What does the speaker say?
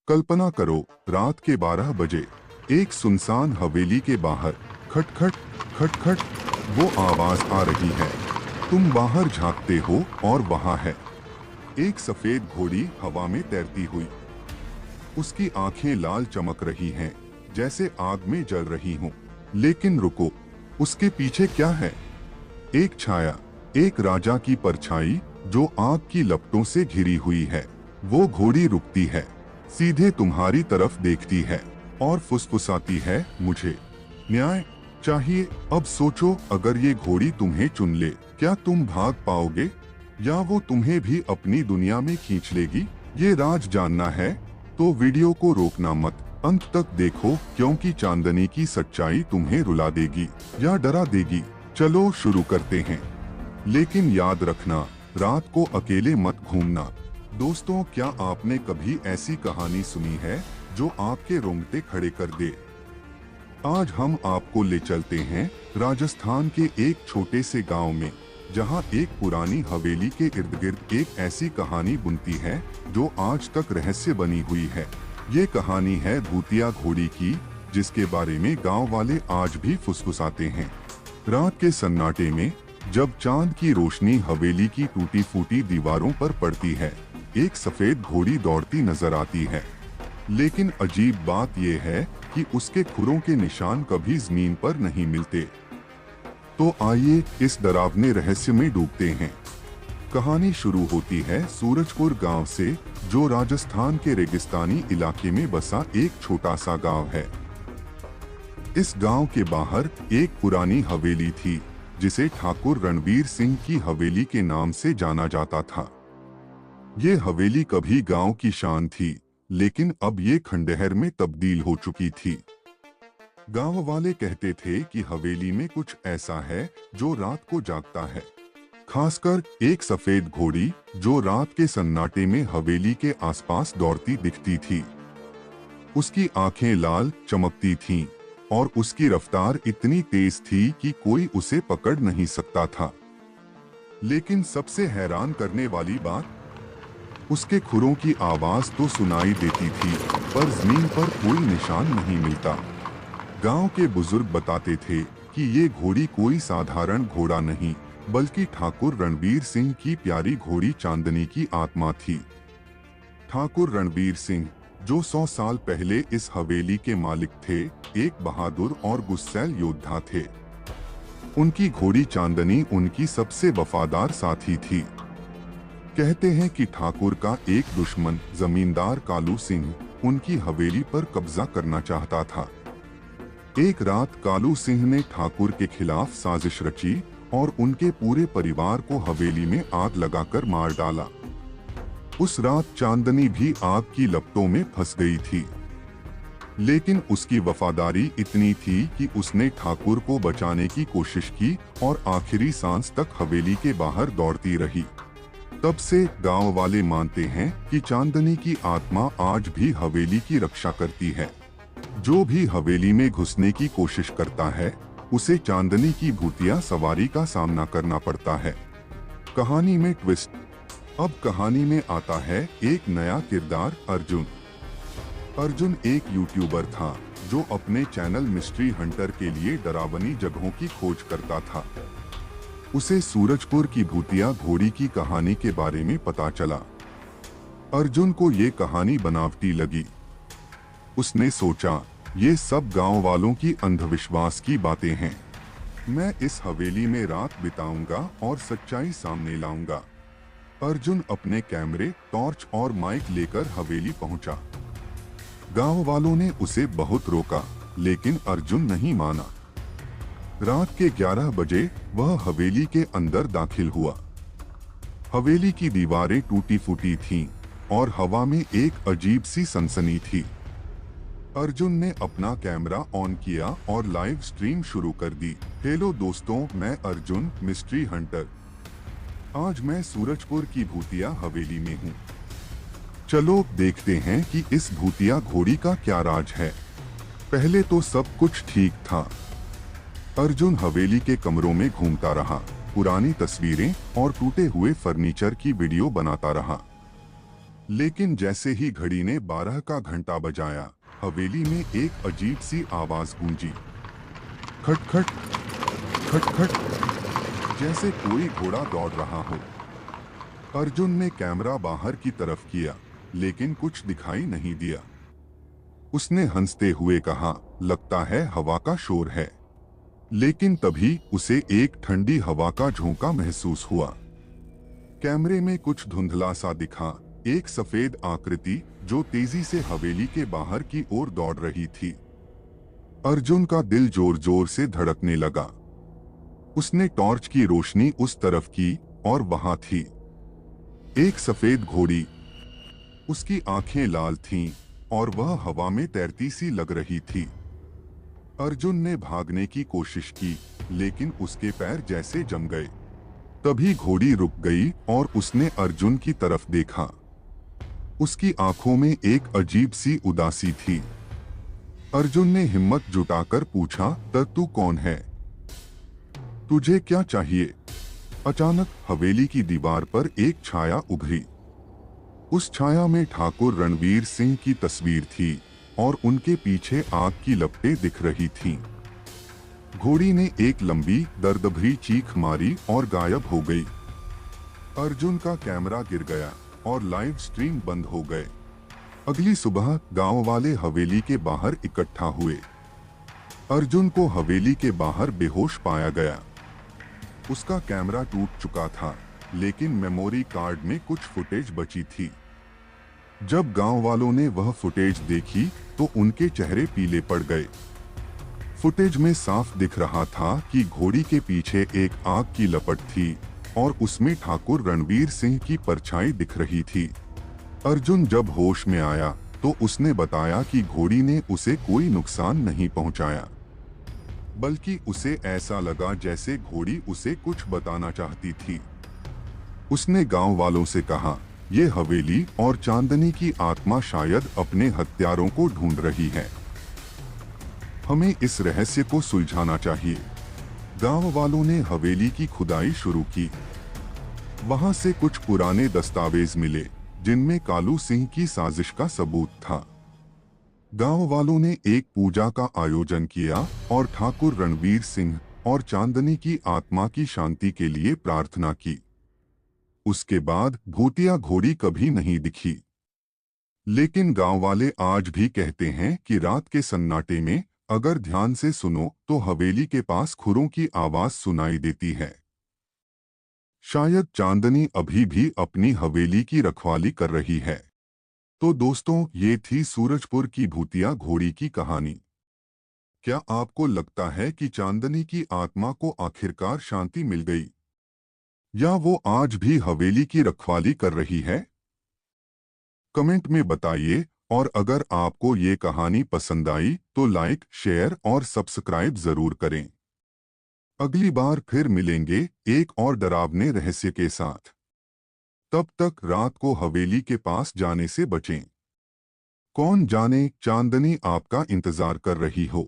कल्पना करो, रात के 12 बजे एक सुनसान हवेली के बाहर खटखट खटखट वो आवाज आ रही है। तुम बाहर झांकते हो और वहां है एक सफेद घोड़ी हवा में तैरती हुई। उसकी आंखें लाल चमक रही हैं, जैसे आग में जल रही हों। लेकिन रुको, उसके पीछे क्या है? एक छाया, एक राजा की परछाई जो आग की लपटों से घिरी हुई है। वो घोड़ी रुकती है, सीधे तुम्हारी तरफ देखती है और फुसफुसाती है, मुझे न्याय चाहिए। अब सोचो, अगर ये घोड़ी तुम्हें चुन ले, क्या तुम भाग पाओगे या वो तुम्हें भी अपनी दुनिया में खींच लेगी? ये राज जानना है तो वीडियो को रोकना मत, अंत तक देखो, क्योंकि चांदनी की सच्चाई तुम्हें रुला देगी या डरा देगी। चलो शुरू करते हैं, लेकिन याद रखना, रात को अकेले मत घूमना। दोस्तों, क्या आपने कभी ऐसी कहानी सुनी है जो आपके रोंगटे खड़े कर दे? आज हम आपको ले चलते हैं राजस्थान के एक छोटे से गांव में, जहां एक पुरानी हवेली के इर्द गिर्द एक ऐसी कहानी बुनती है जो आज तक रहस्य बनी हुई है। ये कहानी है भूतिया घोड़ी की, जिसके बारे में गांव वाले आज भी फुसफुसाते हैं। रात के सन्नाटे में जब चांद की रोशनी हवेली की टूटी फूटी दीवारों पर पड़ती है, एक सफेद घोड़ी दौड़ती नजर आती है। लेकिन अजीब बात यह है कि उसके खुरों के निशान कभी जमीन पर नहीं मिलते। तो आइए इस डरावने रहस्य में डूबते हैं। कहानी शुरू होती है सूरजपुर गांव से, जो राजस्थान के रेगिस्तानी इलाके में बसा एक छोटा सा गांव है। इस गांव के बाहर एक पुरानी हवेली थी, जिसे ठाकुर रणबीर सिंह की हवेली के नाम से जाना जाता था। ये हवेली कभी गांव की शान थी, लेकिन अब ये खंडहर में तब्दील हो चुकी थी। गांव वाले कहते थे कि हवेली में कुछ ऐसा है जो रात को जागता है, खासकर एक सफेद घोड़ी जो रात के सन्नाटे में हवेली के आसपास दौड़ती दिखती थी। उसकी आंखें लाल चमकती थीं और उसकी रफ्तार इतनी तेज थी कि कोई उसे पकड़ नहीं सकता था। लेकिन सबसे हैरान करने वाली बात, उसके खुरों की आवाज तो सुनाई देती थी, पर जमीन पर कोई निशान नहीं मिलता। गांव के बुजुर्ग बताते थे कि ये घोड़ी कोई साधारण घोड़ा नहीं, बल्कि ठाकुर रणबीर सिंह की प्यारी घोड़ी चांदनी की आत्मा थी। ठाकुर रणबीर सिंह, जो 100 साल पहले इस हवेली के मालिक थे, एक बहादुर और गुस्सैल योद्धा थे। उनकी घोड़ी चांदनी उनकी सबसे वफादार साथी थी। कहते हैं कि ठाकुर का एक दुश्मन जमींदार कालू सिंह उनकी हवेली पर कब्जा करना चाहता था। एक रात कालू सिंह ने ठाकुर के खिलाफ साजिश रची और उनके पूरे परिवार को हवेली में आग लगाकर मार डाला। उस रात चांदनी भी आग की लपटों में फंस गई थी, लेकिन उसकी वफादारी इतनी थी कि उसने ठाकुर को बचाने की कोशिश की और आखिरी सांस तक हवेली के बाहर दौड़ती रही। तब से गांव वाले मानते हैं कि चांदनी की आत्मा आज भी हवेली की रक्षा करती है। जो भी हवेली में घुसने की कोशिश करता है, उसे चांदनी की भूतिया सवारी का सामना करना पड़ता है। कहानी में ट्विस्ट। अब कहानी में आता है एक नया किरदार, अर्जुन। अर्जुन एक यूट्यूबर था जो अपने चैनल मिस्ट्री हंटर के लिए डरावनी जगहों की खोज करता था। उसे सूरजपुर की भूतिया घोड़ी की कहानी के बारे में पता चला। अर्जुन को ये कहानी बनावटी लगी। उसने सोचा, ये सब गांव वालों की अंधविश्वास की बातें हैं। मैं इस हवेली में रात बिताऊंगा और सच्चाई सामने लाऊंगा। अर्जुन अपने कैमरे, टॉर्च और माइक लेकर हवेली पहुंचा। गांव वालों ने उसे बहुत रोका, लेकिन अर्जुन नहीं माना। रात के 11 बजे वह हवेली के अंदर दाखिल हुआ। हवेली की दीवारें टूटी फूटी थीं और हवा में एक अजीब सी सनसनी थी। अर्जुन ने अपना कैमरा ऑन किया और लाइव स्ट्रीम शुरू कर दी। हेलो दोस्तों, मैं अर्जुन, मिस्ट्री हंटर। आज मैं सूरजपुर की भूतिया हवेली में हूँ। चलो देखते हैं कि इस भूतिया घोड़ी का क्या राज है। पहले तो सब कुछ ठीक था। अर्जुन हवेली के कमरों में घूमता रहा, पुरानी तस्वीरें और टूटे हुए फर्नीचर की वीडियो बनाता रहा। लेकिन जैसे ही घड़ी ने 12 का घंटा बजाया, हवेली में एक अजीब सी आवाज गूंजी। खटखट खटखट, जैसे कोई घोड़ा दौड़ रहा हो। अर्जुन ने कैमरा बाहर की तरफ किया, लेकिन कुछ दिखाई नहीं दिया। उसने हंसते हुए कहा, लगता है हवा का शोर है। लेकिन तभी उसे एक ठंडी हवा का झोंका महसूस हुआ। कैमरे में कुछ धुंधला सा दिखा, एक सफेद आकृति जो तेजी से हवेली के बाहर की ओर दौड़ रही थी। अर्जुन का दिल जोर जोर से धड़कने लगा। उसने टॉर्च की रोशनी उस तरफ की और वहां थी एक सफेद घोड़ी। उसकी आंखें लाल थीं और वह हवा में तैरती सी लग रही थी। अर्जुन ने भागने की कोशिश की, लेकिन उसके पैर जैसे जम गए। तभी घोड़ी रुक गई और उसने अर्जुन की तरफ देखा। उसकी आंखों में एक अजीब सी उदासी थी। अर्जुन ने हिम्मत जुटाकर पूछा, तू कौन है? तुझे क्या चाहिए? अचानक हवेली की दीवार पर एक छाया उभरी। उस छाया में ठाकुर रणवीर सिंह की तस्वीर थी और उनके पीछे आग की लपटें दिख रही थीं। घोड़ी ने एक लंबी दर्द भरी चीख मारी और गायब हो गई। अर्जुन का कैमरा गिर गया और लाइव स्ट्रीम बंद हो गए। अगली सुबह गांव वाले हवेली के बाहर इकट्ठा हुए। अर्जुन को हवेली के बाहर बेहोश पाया गया। उसका कैमरा टूट चुका था, लेकिन मेमोरी कार्ड में कुछ फुटेज बची थी। जब गांव वालों ने वह फुटेज देखी तो उनके चेहरे पीले पड़ गए। फुटेज में साफ दिख रहा था कि घोड़ी के पीछे एक आग की लपट थी और उसमें ठाकुर रणवीर सिंह की परछाई दिख रही थी। अर्जुन जब होश में आया तो उसने बताया कि घोड़ी ने उसे कोई नुकसान नहीं पहुंचाया, बल्कि उसे ऐसा लगा जैसे घोड़ी उसे कुछ बताना चाहती थी। उसने गांव वालों से कहा, ये हवेली और चांदनी की आत्मा शायद अपने हत्यारों को ढूंढ रही है। हमें इस रहस्य को सुलझाना चाहिए। गांव वालों ने हवेली की खुदाई शुरू की। वहां से कुछ पुराने दस्तावेज मिले, जिनमें कालू सिंह की साजिश का सबूत था। गांव वालों ने एक पूजा का आयोजन किया और ठाकुर रणवीर सिंह और चांदनी की आत्मा की शांति के लिए प्रार्थना की। उसके बाद भूतिया घोड़ी कभी नहीं दिखी। लेकिन गांव वाले आज भी कहते हैं कि रात के सन्नाटे में अगर ध्यान से सुनो तो हवेली के पास खुरों की आवाज सुनाई देती है। शायद चांदनी अभी भी अपनी हवेली की रखवाली कर रही है। तो दोस्तों, ये थी सूरजपुर की भूतिया घोड़ी की कहानी। क्या आपको लगता है कि चांदनी की आत्मा को आखिरकार शांति मिल गई, या वो आज भी हवेली की रखवाली कर रही है? कमेंट में बताइए। और अगर आपको ये कहानी पसंद आई तो लाइक, शेयर और सब्सक्राइब जरूर करें। अगली बार फिर मिलेंगे एक और डरावने रहस्य के साथ। तब तक रात को हवेली के पास जाने से बचें। कौन जाने चांदनी आपका इंतजार कर रही हो।